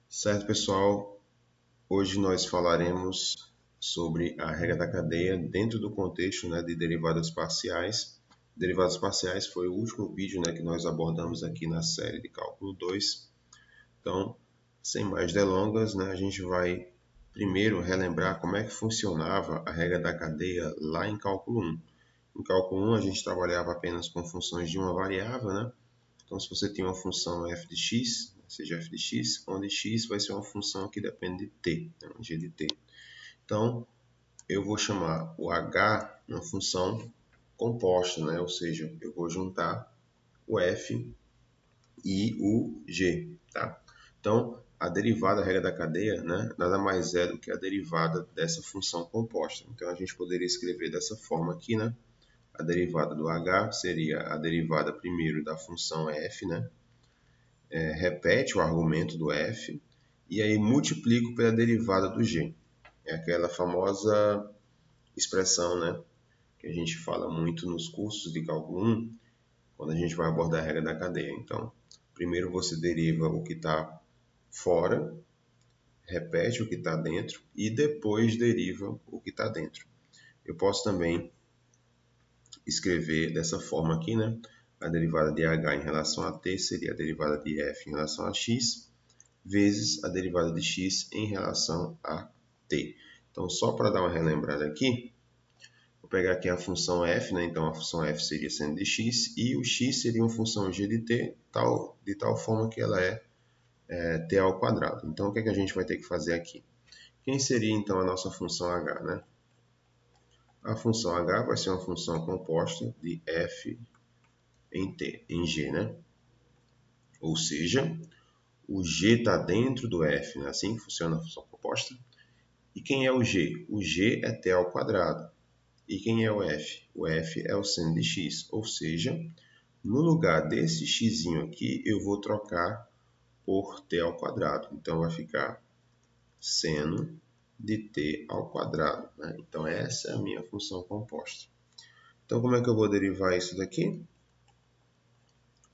Certo, pessoal? Hoje nós falaremos sobre a regra da cadeia dentro do contexto, de derivadas parciais. Derivadas parciais foi o último vídeo, que nós abordamos aqui na série de cálculo 2. Então, sem mais delongas, a gente vai primeiro relembrar como é que funcionava a regra da cadeia lá em cálculo 1. Em cálculo 1 a gente trabalhava apenas com funções de uma variável, Então, se você tem uma função f de x, seja f de x, onde x vai ser uma função que depende de t, um g de t. Então, eu vou chamar o h uma função composta, ou seja, eu vou juntar o f e o g. Tá? Então, a derivada, a regra da cadeia, nada mais é do que a derivada dessa função composta. Então, a gente poderia escrever dessa forma aqui, A derivada do h seria a derivada primeiro da função f, repete o argumento do f e aí multiplico pela derivada do g. É aquela famosa expressão, que a gente fala muito nos cursos de cálculo 1, quando a gente vai abordar a regra da cadeia. Então, primeiro você deriva o que está fora, repete o que está dentro e depois deriva o que está dentro. Eu posso também escrever dessa forma aqui, A derivada de h em relação a t seria a derivada de f em relação a x, vezes a derivada de x em relação a t. Então, só para dar uma relembrada aqui, vou pegar aqui a função f, Então, a função f seria seno de x e o x seria uma função g de t, de tal forma que ela é t ao quadrado. Então, o que é que a gente vai ter que fazer aqui? Quem seria, então, a nossa função h, A função h vai ser uma função composta de f em t, em g, Ou seja, o g está dentro do f, Assim que funciona a função composta. E quem é o g? O g é t ao quadrado. E quem é o f? O f é o seno de x. Ou seja, no lugar desse x aqui, eu vou trocar por t ao quadrado. Então, vai ficar seno de t ao quadrado. Então, essa é a minha função composta. Então, como é que eu vou derivar isso daqui?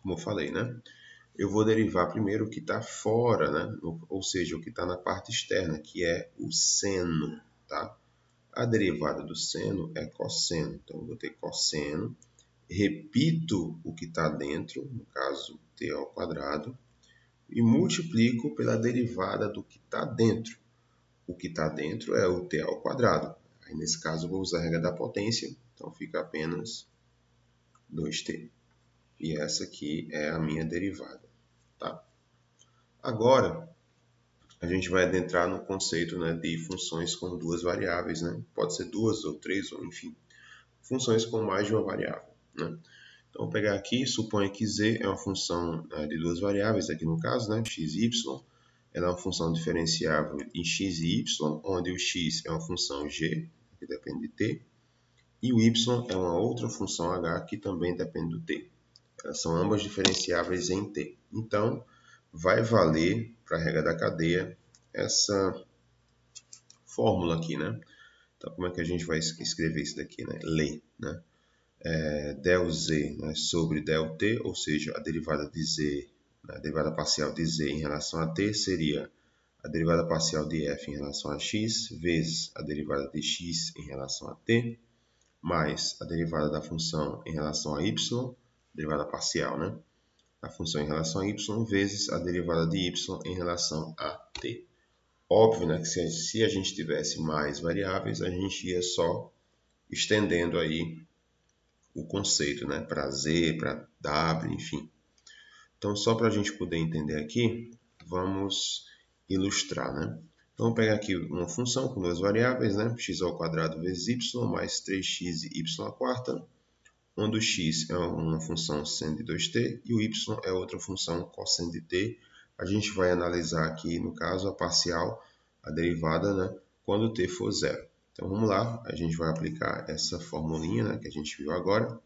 Como eu falei, Eu vou derivar primeiro o que está fora, Ou seja, o que está na parte externa, que é o seno, tá? A derivada do seno é cosseno. Então, eu vou ter cosseno, repito o que está dentro, no caso, t ao quadrado, e multiplico pela derivada do que está dentro. O que está dentro é o t ao quadrado. Aí, nesse caso, eu vou usar a regra da potência, então fica apenas 2t. E essa aqui é a minha derivada. Tá? Agora, a gente vai adentrar no conceito de funções com duas variáveis. Pode ser duas ou três, ou enfim, funções com mais de uma variável. Então, vou pegar aqui, suponha que z é uma função de duas variáveis, aqui no caso, x e y. Ela é uma função diferenciável em x e y, onde o x é uma função g, que depende de t, e o y é uma outra função h, que também depende do t. Elas são ambas diferenciáveis em t. Então, vai valer para a regra da cadeia essa fórmula aqui, Então, como é que a gente vai escrever isso daqui, Lei, del z sobre del t, ou seja, a derivada de z, a derivada parcial de z em relação a t seria a derivada parcial de f em relação a x, vezes a derivada de x em relação a t, mais a derivada da função em relação a y, derivada parcial, A função em relação a y, vezes a derivada de y em relação a t. Óbvio, que se a gente tivesse mais variáveis, a gente ia só estendendo aí o conceito, para z, para w, enfim. Então, só para a gente poder entender aqui, vamos ilustrar, Então, vou pegar aqui uma função com duas variáveis, x ao quadrado vezes y, mais 3x e y à quarta, onde o x é uma função seno de 2t e o y é outra função cosseno de t. A gente vai analisar aqui, no caso, a parcial, a derivada, quando t for zero. Então, vamos lá, a gente vai aplicar essa formulinha que a gente viu agora.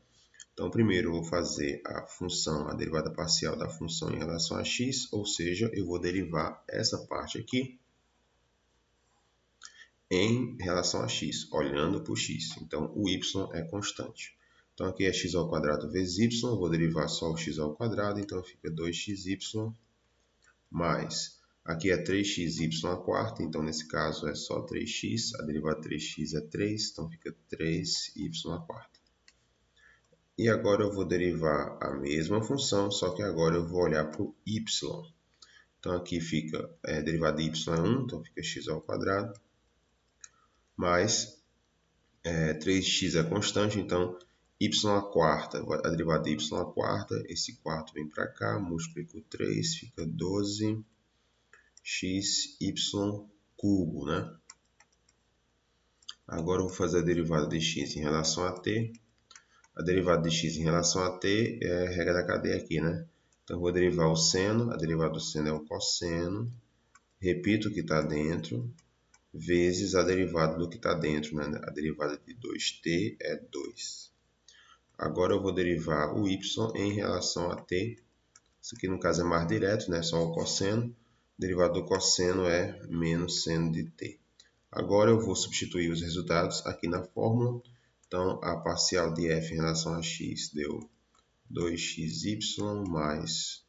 Então, primeiro eu vou fazer a função, a derivada parcial da função em relação a x, ou seja, eu vou derivar essa parte aqui em relação a x, olhando para o x. Então, o y é constante. Então, aqui é x ao quadrado vezes y, eu vou derivar só o x ao quadrado, então fica 2xy mais Aqui é 3xy à quarta, então nesse caso é só 3x, a derivada de 3x é 3, então fica 3y à quarta. E agora eu vou derivar a mesma função, só que agora eu vou olhar para o y. Então aqui fica, a derivada de y é 1, então fica x ao quadrado, mais 3x é constante, então y à quarta, a derivada de y à quarta, esse quarto vem para cá, multiplico por 3, fica 12xy cubo, né? Agora eu vou fazer a derivada de x em relação a t. A derivada de x em relação a t é a regra da cadeia aqui, né? Então eu vou derivar o seno, a derivada do seno é o cosseno, repito o que está dentro, vezes a derivada do que está dentro, né? A derivada de 2t é 2. Agora eu vou derivar o y em relação a t. Isso aqui no caso é mais direto, né? Só o cosseno. A derivada do cosseno é menos seno de t. Agora eu vou substituir os resultados aqui na fórmula. Então, a parcial de f em relação a x deu 2xy mais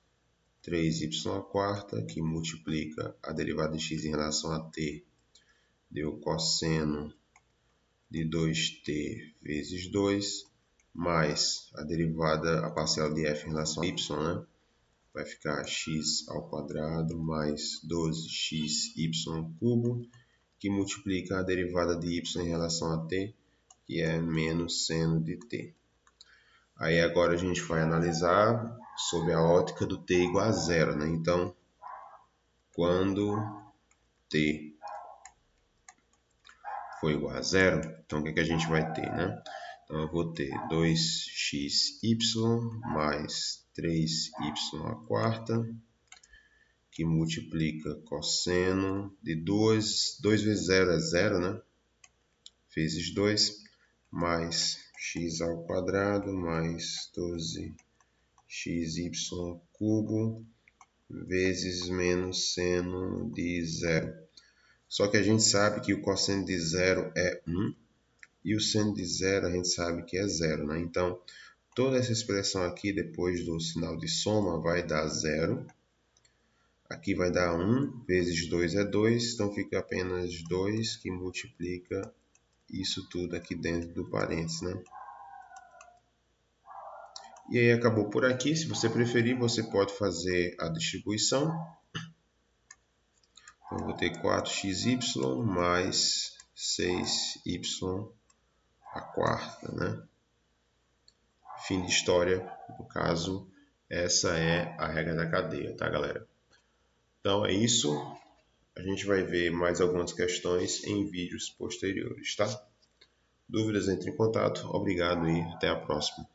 3y à quarta, que multiplica a derivada de x em relação a t, deu cosseno de 2t vezes 2, mais a derivada, a parcial de f em relação a y, né? Vai ficar x ao quadrado mais 12xy cubo, que multiplica a derivada de y em relação a t, que é menos seno de t. Aí agora a gente vai analisar sob a ótica do t igual a zero, né? Então, quando t for igual a zero, então o que a gente vai ter, né? Então eu vou ter 2xy mais 3y à quarta, que multiplica cosseno de 2 vezes 0 é 0, né? Vezes 2, mais x ao quadrado, mais 12xy cubo, vezes menos seno de 0. Só que a gente sabe que o cosseno de 0 é 1, e o seno de 0 a gente sabe que é 0, né? Então, toda essa expressão aqui, depois do sinal de soma, vai dar 0. Aqui vai dar 1, vezes 2 é 2, então fica apenas 2 que multiplica isso tudo aqui dentro do parênteses, né? E aí acabou por aqui. Se você preferir, você pode fazer a distribuição. Então, eu vou ter 4xy mais 6y à quarta, né? Fim de história. No caso, essa é a regra da cadeia, tá, galera? Então é isso. A gente vai ver mais algumas questões em vídeos posteriores, tá? Dúvidas, entre em contato. Obrigado e até a próxima.